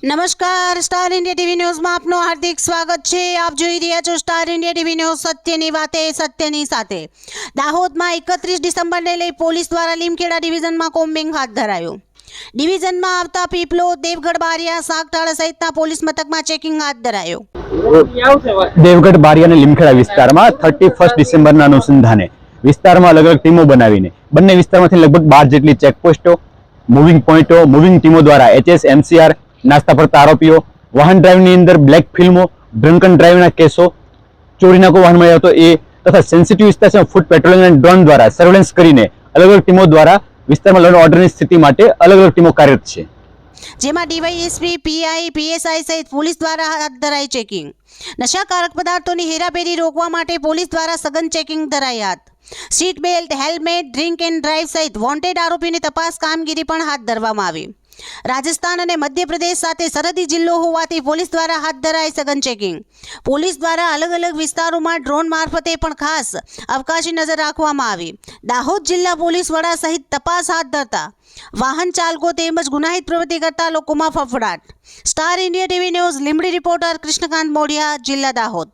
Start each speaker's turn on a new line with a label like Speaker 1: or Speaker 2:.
Speaker 1: નમસ્કાર, star India TV ન્યૂઝમાં આપનું હાર્દિક સ્વાગત છે। આપ જોઈ રહ્યા છો સ્ટાર ઇન્ડિયા ટીવી ન્યૂઝ, સત્યની વાતે સત્યની સાથે। દાહોદમાં 31 ડિસેમ્બરને લઈ પોલીસ દ્વારા લીમખેડા ડિવિઝનમાં કોમ્બિંગ હાથ ધરાયું। ડિવિઝનમાં આવતા પીપલો, દેવગઢ બારિયા, સાગટાળા સહિતના પોલીસ મથકમાં ચેકિંગ હાથ ધરાયું।
Speaker 2: દેવગઢ બારિયા અને લીમખેડા વિસ્તારમાં 31 ડિસેમ્બરના અનુસંધાને વિસ્તારમાં અલગ અલગ ટીમો બનાવીને બંને વિસ્તારમાંથી લગભગ 12 જેટલી ચેકપોસ્ટો, મૂવિંગ પોઈન્ટો, મૂવિંગ ટીમો દ્વારા એચએસ, એમસીઆર, નાસ્તા ફરતા આરોપીઓ, વાહન ડ્રાઇવની અંદર બ્લેક ફિલ્મો, ડ્રંકન ડ્રાઇવના કેસો, ચોરીના કોઈ વાહન મળી આવતો એ તથા સેન્સિટિવ વિસ્તાર ફૂટ પેટ્રોલિંગ અને ડ્રોન દ્વારા સર્વેલન્સ કરીને અલગ અલગ ટીમો દ્વારા વિસ્તારમાં લો એન્ડ ઓર્ડરની સ્થિતિ માટે અલગ અલગ ટીમો કાર્યરત છે।
Speaker 1: જેમાં ડીવાયએસપી, પીઆઈ, પીએસઆઈ સહિત પોલીસ દ્વારા હાથ ધરાઈ ચેકિંગ। નશાકારક પદાર્થોની હેરાફેરી રોકવા માટે પોલીસ દ્વારા સઘન ચેકિંગ ધરાઈ હાથ। Seat belt, helmet, drink and drive સહિત વોન્ટેડ આરોપીની તપાસ કામગીરી પણ હાથ ધરવામાં આવી। રાજસ્થાન અને મધ્યપ્રદેશ સાથે સરહદી જિલ્લો હોવાથી પોલીસ દ્વારા હાથ ધરાઈ સઘન ચેકિંગ। પોલીસ દ્વારા અલગ અલગ વિસ્તારોમાં ડ્રોન મારફતે પણ ખાસ અવકાશી નજર રાખવામાં આવી। દાહોદ જિલ્લા પોલીસ વડા સહિત તપાસ હાથ ધરતા વાહન ચાલકો તેમજ ગુનાહિત પ્રવૃત્તિ કરતા લોકોમાં ફફડાટ। Star India TV news Limbdi reporter Krishnakant Modhiya, જિલ્લા દાહોદ।